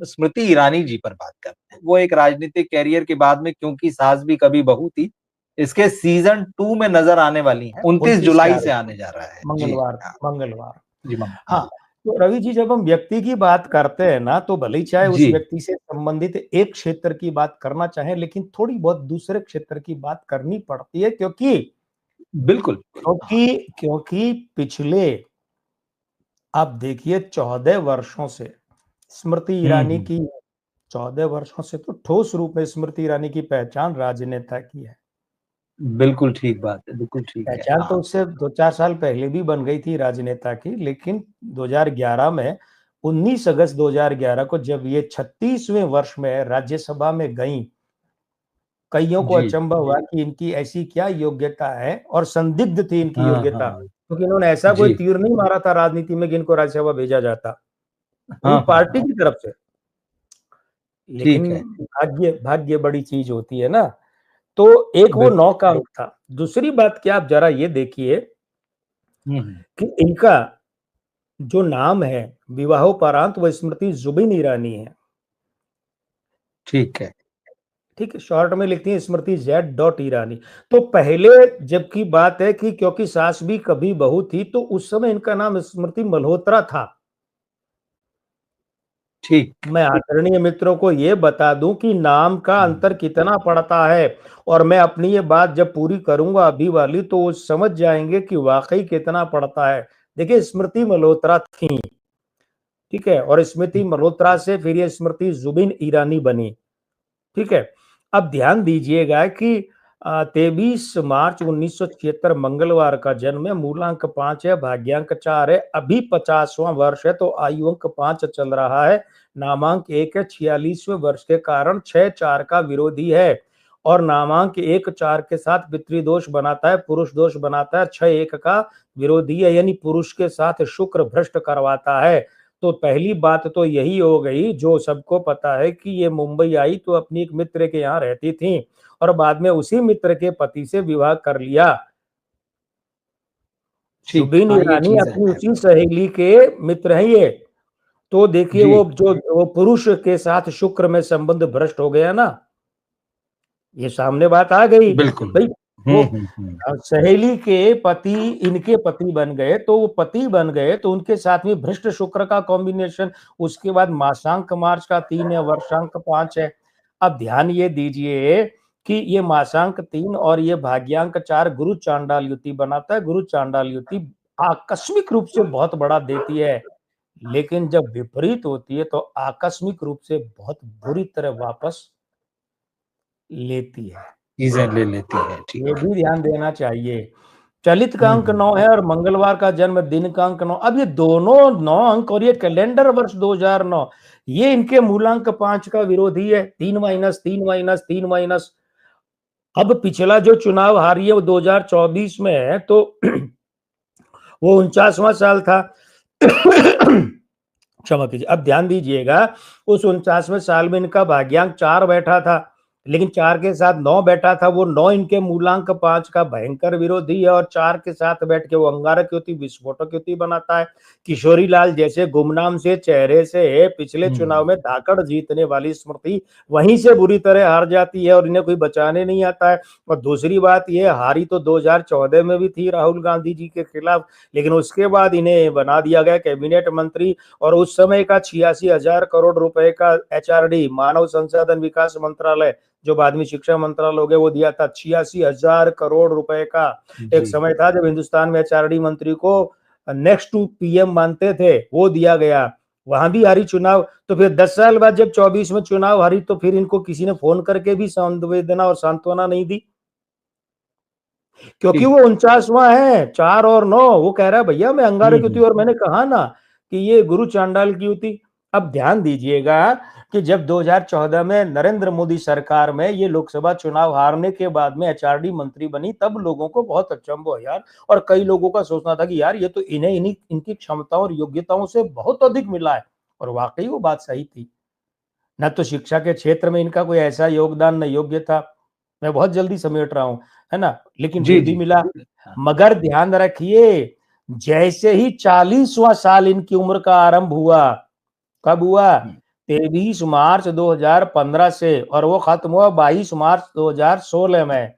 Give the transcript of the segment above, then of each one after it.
स्मृति ईरानी जी पर बात करते हैं। वो एक राजनीतिक करियर के बाद में क्योंकि सास भी कभी बहू थी, इसके सीज़न 2 में नज़र आने वाली हैं, 29 29 जुलाई से तारीख आने जा रहा है। जी, मंगलवार हाँ। मंगलवार। जी, हाँ, हाँ। तो रवि जी जब हम व्यक्ति की बात करते हैं ना, तो भले ही चाहे उस जी, व्यक्ति से संबंधित एक क्षेत्र की बात करना चाहें, लेकिन थोड़ी बहुत दूसरे क्षेत्र की बात करनी पड़ती है क्योंकि बिल्कुल। हाँ, क्योंकि क्योंकि पिछले आप देखिए 14 वर्षों से स्मृति हुँ, ईरानी हुँ। की 14 वर्षों से तो ठोस रूप में स्मृति ईरानी की पहचान राजनेता की है। बिल्कुल ठीक बात है, बिल्कुल ठीक है। पहचान तो हाँ, उससे 2-4 साल पहले भी बन गई थी राजनेता की, लेकिन 2011 में 19 अगस्त 2011 को जब ये 36वें वर्ष में राज्यसभा में गईं, कइयों को जी। अचंभा हुआ कि इनकी ऐसी क्या योग्यता है और संदिग्ध थी इनकी हाँ, योग्यता, हाँ। क्योंकि इन्होंने ऐसा कोई जी। तीर नहीं मारा था राजनीति में कि इनको राज्यसभा भेजा जाता, पूरी हाँ, हाँ, पार्टी हाँ। की तरफ से। लेकिन ठीक है। भाग्य भाग्य बड़ी चीज़ होती है ना, तो एक वो बिल 9 का अंक था। दूसरी बात क्या आप ज़रा ये देखिए हुँ, हुँ। कि इनका जो नाम है विवाहोपरांत वो स्मृति ज़ुबिन ईरानी है, ठीक है। ठीक है? शॉर्ट में लिखती हैं स्मृति ज़ेड डॉट ईरानी। तो पहले जबकि बात है कि क्योंकि सास भी कभी बहू थी, तो उस समय इनका नाम स्मृति मल्होत्रा था। ठीक। मैं आदरणीय मित्रों को ये बता दूं कि नाम का अंतर हुँ। कितना पड़ता है और मैं अपनी ये बात जब पूरी करूंगा अभी वाली तो वो समझ जाएंगे कि वाकई कितना पड़ता है। देखिए स्मृति मल्होत्रा थी, ठीक है, और स्मृति मल्होत्रा से फिर ये स्मृति जुबिन ईरानी बनी, ठीक है। अब ध्यान दीजिएगा कि 23 मार्च 1976 मंगलवार का जन्म है, मूलांक 5 है, भाग्यांक 4 है, अभी 50वां वर्ष है तो आयु अंक 5 चल रहा है, नामांक 1 है, 46वें वर्ष के कारण 6-4 का विरोधी है और नामांक 1-4 के साथ पितृदोष बनाता है, पुरुष दोष बनाता है, 6-1 का विरोधी है, यानी पुरुष के साथ शुक्र भ्रष्ट करवाता है। तो पहली बात तो यही हो गई जो सबको पता है कि ये मुंबई आई तो अपनी एक मित्र के यहाँ रहती थी और बाद में उसी मित्र के पति से विवाह कर लिया। ठीक। जुबिन हाँ, ये ईरानी चीज़ अपनी है। उसी सहेली के मित्र हैं ये। तो देखिए जी। वो पुरुष के साथ शुक्र में संबंध भ्रष्ट हो गया ना, ये सामने बात आ गई बिल्कुल। भाई। वो हुँ, हुँ, हुँ। सहेली के पति इनके पति बन गए तो वो पति बन गए तो उनके साथ में भ्रष्ट शुक्र का कॉम्बिनेशन, उसके बाद मासांक मार्च का 3 है, वर्षांक 5 है। अब ध्यान ये दीजिए कि ये मासांक 3 और ये भाग्यांक 4 गुरु चांडाल युति बनाता है। गुरु चांडाल युति आकस्मिक रूप से बहुत बड़ा देती है, लेकिन जब विपरीत होती है तो आकस्मिक रूप से बहुत बुरी तरह वापस लेती है। चीज़ें ले लेती है, ये ठीक। भी ध्यान देना चाहिए। चलित का हुँ, अंक हुँ। 9 है और मंगलवार का जन्म दिन का अंक 9। अब ये दोनों 9 अंक और ये कैलेंडर वर्ष 2009, ये इनके मूलांक 5 का विरोधी है। 3 माइनस 3 माइनस 3 माइनस। अब पिछला जो चुनाव हारी है वो 2024 में है तो वो 49वां साल था। क्षमा कीजिए। अब ध्यान दीजिएगा उस 49वें साल में इनका भाग्यांक 4 बैठा था, लेकिन 4 के साथ 9 बैठा था। वो 9 इनके मूलांक 5 का भयंकर विरोधी है और 4 के साथ बैठ के वो अंगारक युति विस्फोटक युति बनाता है। किशोरी लाल जैसे गुमनाम से चेहरे से पिछले हुँ, चुनाव में हुँ। धाकड़ जीतने वाली स्मृति वहीं से बुरी तरह हार जाती है और इन्हें कोई बचाने नहीं आता है। और दूसरी बात ये हारी तो 2014 में भी थी राहुल गांधी जी के खिलाफ, लेकिन उसके बाद इन्हें बना दिया गया कैबिनेट मंत्री और उस समय का 86,000 करोड़ रुपए का एचआरडी मानव संसाधन विकास मंत्रालय जो बाद में शिक्षा मंत्रालय हो गया वो दिया था 86,000 करोड़ रुपए का। एक जी। समय था जब हिंदुस्तान में एचआरडी मंत्री को नेक्स्ट टू पीएम मानते थे, वो दिया गया। वहां भी हारी चुनाव, तो फिर 10 साल बाद जब 24 में चुनाव हारी तो फिर इनको किसी ने फोन करके भी संवेदना और सांत्वना नहीं दी, क्योंकि ठीक। वो 49वां है। 4 और 9 वो कह रहा है भैया मैं हुँ, अंगारक युति, हुँ। और मैंने कहा ना कि ये गुरु चांडाल की युति। अब ध्यान दीजिएगा कि जब 2014 में नरेंद्र मोदी सरकार में ये लोकसभा चुनाव हारने के बाद में एचआरडी मंत्री बनी, तब लोगों को बहुत अचंभव हुआ यार, और कई लोगों का सोचना था कि यार ये तो इन्हें इन्हीं इनकी क्षमताओं और योग्यताओं से बहुत अधिक मिला है, और वाकई वो बात सही थी। न तो शिक्षा के क्षेत्र में इनका कोई ऐसा योगदान न योग्य था, मैं बहुत जल्दी समेट रहा हूं, है ना, लेकिन जी, फिर भी जी। मिला। हाँ। मगर ध्यान रखिए, जैसे ही 40वां साल इनकी उम्र का आरंभ हुआ, कब हुआ? हुँ। 23 मार्च 2015 से, और वो खत्म हुआ 22 मार्च 2016 में।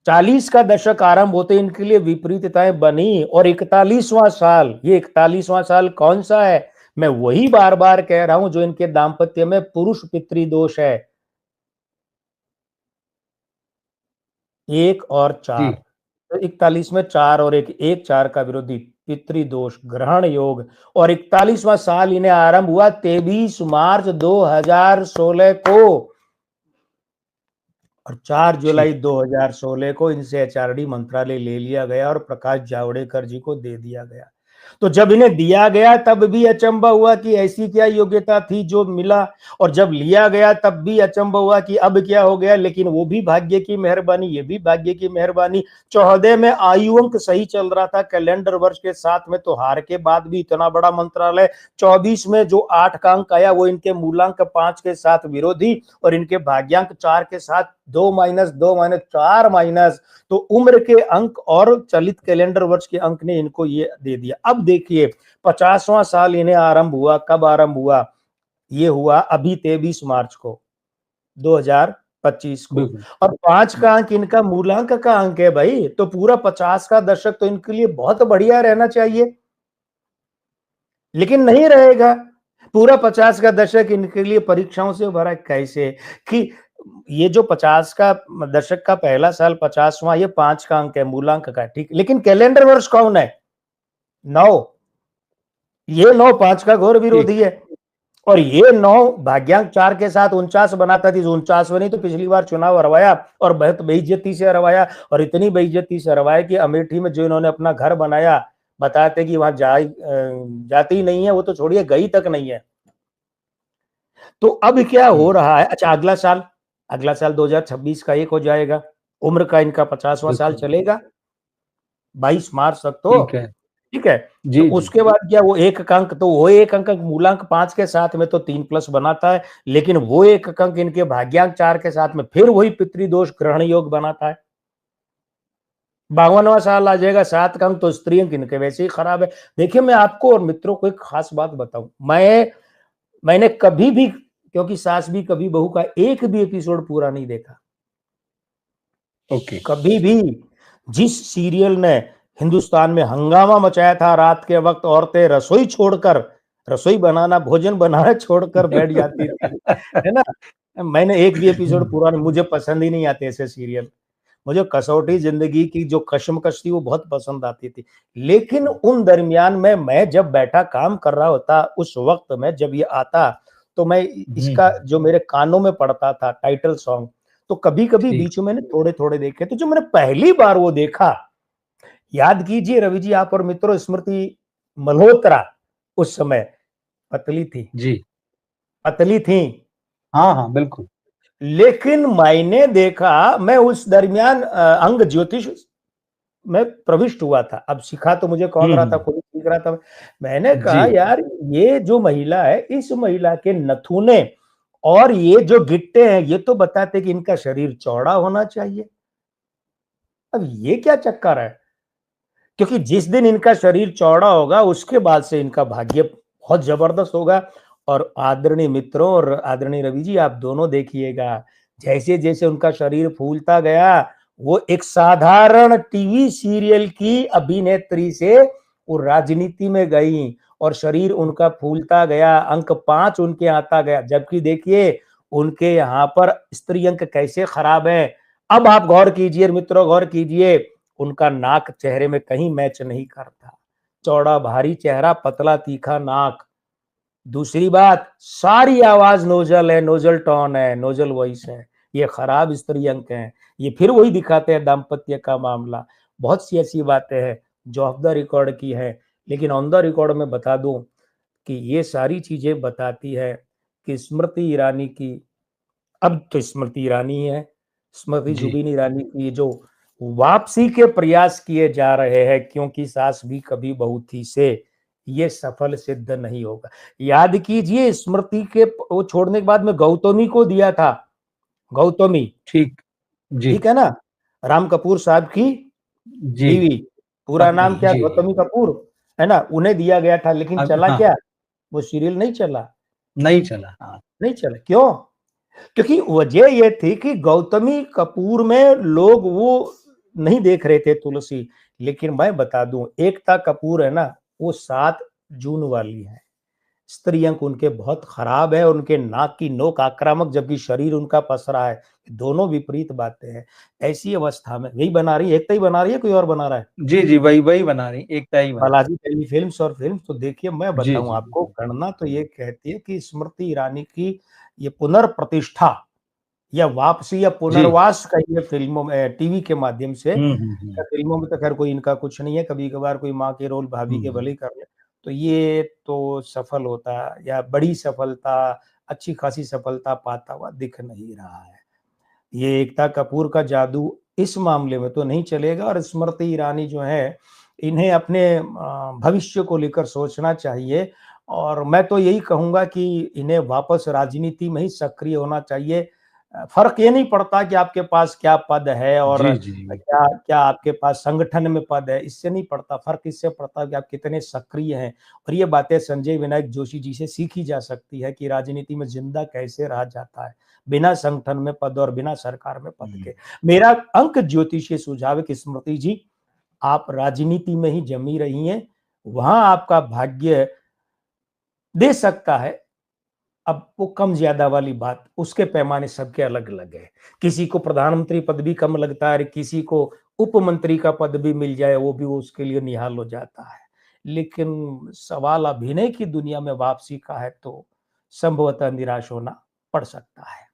40 का दशक आरंभ होते इनके लिए विपरीतताएं बनी, और 41वां साल, ये 41वां साल कौन सा है? मैं वही बार बार कह रहा हूं जो इनके दाम्पत्य में पुरुष पितृदोष है, 1 और 4। तो 41 में 4 और 1, 4 का विरोधी पितृदोष ग्रहण योग। और 41वां साल इन्हें आरंभ हुआ 23 मार्च 2016 को, और 4 जुलाई 2016 को इनसे एचआरडी मंत्रालय ले लिया गया और प्रकाश जावड़ेकर जी को दे दिया गया। तो जब इन्हें दिया गया तब भी अचंभा हुआ कि ऐसी क्या योग्यता थी जो मिला, और जब लिया गया तब भी अचंभा हुआ कि अब क्या हो गया। लेकिन वो भी भाग्य की मेहरबानी, ये भी भाग्य की मेहरबानी। 14 में आयु अंक सही चल रहा था कैलेंडर वर्ष के साथ में, तो हार के बाद भी इतना बड़ा मंत्रालय। 24 में जो 8 का अंक आया वो इनके मूलांक 5 के साथ विरोधी, और इनके भाग्यांक 4 के साथ 2 माइनस 2 माइनस 4 माइनस। तो उम्र के अंक और चलित कैलेंडर वर्ष के अंक ने इनको ये दे दिया। अब देखिए 50वां साल इन्हें आरंभ हुआ, कब आरंभ हुआ? ये हुआ अभी 23 मार्च को 2025 को, और 5 का अंक इनका मूलांक का अंक है भाई। तो पूरा 50 का दशक तो इनके लिए बहुत बढ़िया रहना चाहिए, लेकिन नहीं रहेगा। पूरा 50 का दशक इनके लिए परीक्षाओं से भरा। कैसे कि ये जो 50 का दशक का पहला साल 50वां, ये 5 का अंक है, मूलांक का, ठीक। लेकिन कैलेंडर वर्ष कौन है? 9। ये 9 5 का घोर विरोधी है, और ये 9 भाग्यांक 4 के साथ 49 बनाता थी। 49 नहीं तो पिछली बार चुनाव हरवाया, और बहुत बेइज्जती से हरवाया, और इतनी बेइज्जती से हरवाया कि अमेठी में जो इन्होंने अपना घर बनाया, बताते कि वहां जाती ही नहीं है, वो तो छोड़िए गई तक नहीं है। तो अब क्या हो रहा है? अच्छा, अगला साल 2026 का 1 हो जाएगा, उम्र का इनका 50वां साल चलेगा 22 मार्च तक। तो ठीक है, तो उसके बाद क्या, वो 1 अंक, तो वो 1 अंक मूलांक 5 के साथ में तो 3 प्लस बनाता है, लेकिन वो 1 अंक इनके भाग्यांक 4 के साथ में फिर वही पितृदोष ग्रहण योग बनाता है। 52वां साल आ जाएगा, 7 का अंक, तो स्त्री अंक इनके वैसे ही खराब है। देखिए, मैं आपको और मित्रों को एक खास बात बताऊं, मैंने कभी भी, क्योंकि सास भी कभी बहू का एक भी एपिसोड पूरा नहीं देखा। कभी भी। जिस सीरियल ने हिंदुस्तान में हंगामा मचाया था, रात के वक्त औरतें रसोई बनाना, भोजन बनाना छोड़कर बैठ जाती थी, है ना। मैंने एक भी एपिसोड पूरा नहीं, मुझे पसंद ही नहीं आते ऐसे सीरियल। मुझे कसौटी जिंदगी की जो कश्मकश थी वो बहुत पसंद आती थी। लेकिन उन दरमियान में मैं जब बैठा काम कर रहा होता, उस वक्त में जब ये आता, तो मैं इसका जो मेरे कानों में पड़ता था टाइटल सॉन्ग, तो कभी कभी बीच में थोड़े थोड़े देखे। तो जो मैंने पहली बार वो देखा, याद कीजिए रवि जी, आप और मित्रों, स्मृति मल्होत्रा उस समय पतली थी जी, पतली थी। हाँ हाँ बिल्कुल। लेकिन मैंने देखा, मैं उस दरमियान अंग ज्योतिष में प्रविष्ट हुआ था। अब सिखा तो मुझे कौन रहा था, खुद सीख रहा था। मैंने कहा यार, ये जो महिला है, इस महिला के नथुने और ये जो गिट्टे हैं, ये तो बताते कि इनका शरीर चौड़ा होना चाहिए। अब ये क्या चक्कर है? क्योंकि जिस दिन इनका शरीर चौड़ा होगा, उसके बाद से इनका भाग्य बहुत जबरदस्त होगा। और आदरणीय मित्रों और आदरणीय रवि जी, आप दोनों देखिएगा, जैसे जैसे उनका शरीर फूलता गया, वो एक साधारण टीवी सीरियल की अभिनेत्री से वो राजनीति में गई, और शरीर उनका फूलता गया, अंक 5 उनके आता गया। जबकि देखिए उनके यहाँ पर स्त्री अंक कैसे खराब है। अब आप गौर कीजिए मित्रों, गौर कीजिए, उनका नाक चेहरे में कहीं मैच नहीं करता। चौड़ा भारी चेहरा, पतला तीखा नाक। दूसरी बात, सारी आवाज नोजल है, नोजल टोन है, नोजल वॉइस है। ये खराब स्त्री अंक हैं। ये फिर वही दिखाते हैं दाम्पत्य का मामला। बहुत सी ऐसी बातें हैं जो ऑफ द रिकॉर्ड की है, लेकिन ऑन द रिकॉर्ड में बता दूं कि ये सारी चीजें बताती है कि स्मृति ईरानी की, अब तो स्मृति ईरानी है, स्मृति जुबिन ईरानी की जो वापसी के प्रयास किए जा रहे हैं, क्योंकि सास भी कभी बहू थी से, ये सफल सिद्ध नहीं होगा। याद कीजिए, स्मृति के वो छोड़ने के बाद में गौतमी को दिया था, गौतमी, ठीक है ना, राम कपूर साहब की बीवी, पूरा नाम क्या, गौतमी कपूर, है ना, उन्हें दिया गया था। लेकिन चला क्या, वो सीरियल नहीं चला। नहीं चला। हाँ। नहीं चला, क्यों? क्योंकि वजह ये थी कि गौतमी कपूर में लोग वो नहीं देख रहे थे तुलसी। लेकिन मैं बता दूं, एकता कपूर है ना, वो 7 जून वाली है। स्त्री अंक उनके बहुत खराब है, उनके नाक की नोक आक्रामक, जबकि शरीर उनका पसरा है। दोनों विपरीत बातें हैं। ऐसी अवस्था में यही बना रही है, एकता ही बना रही है, कोई और बना रहा है? जी, जी, वही बना रही, एकता ही बना रही। बालाजी टेलीफिल्म्स और फिल्म्स। तो देखिए, मैं जी, बताऊं जी, आपको, गणना तो ये कहती है कि स्मृति ईरानी की ये पुनर्प्रतिष्ठा या वापसी या जी। पुनर्वास का ये फिल्मों में, टीवी के माध्यम से, हुँ। फिल्मों में तो खैर कोई इनका कुछ नहीं है, कभी-कभार कोई माँ के रोल भाभी के भले हुँ। ही कर ले, तो ये तो सफल होता या बड़ी सफलता, अच्छी खासी सफलता पाता हुआ दिख नहीं रहा है। ये एकता कपूर का जादू इस मामले में तो नहीं चलेगा, और स्मृति ईरानी जो है, इन्हें अपने भविष्य को लेकर सोचना चाहिए। और मैं तो यही कहूँगा कि इन्हें वापस राजनीति में ही सक्रिय होना चाहिए। फ़र्क ये नहीं पड़ता कि आपके पास क्या पद है और जी, जी, बिल्कुल। क्या क्या आपके पास संगठन में पद है, इससे नहीं पड़ता। फ़र्क इससे पड़ता है कि आप कितने सक्रिय हैं। और ये बातें संजय विनायक जोशी जी से सीखी जा सकती है कि राजनीति में ज़िंदा कैसे रहा जाता है, बिना संगठन में पद और बिना सरकार में पद हुँ। के। मेरा अंक ज्योतिषीय सुझाव है कि स्मृति जी, आप राजनीति में ही जमी रही हैं, वहाँ आपका भाग्य दे सकता है। अब वो कम ज्यादा वाली बात, उसके पैमाने सबके अलग-अलग है। किसी को प्रधानमंत्री पद भी कम लगता है, किसी को उप मंत्री का पद भी मिल जाए, वो भी उसके लिए निहाल हो जाता है। लेकिन सवाल अभिनय की दुनिया में वापसी का है, तो संभवतः निराश होना पड़ सकता है।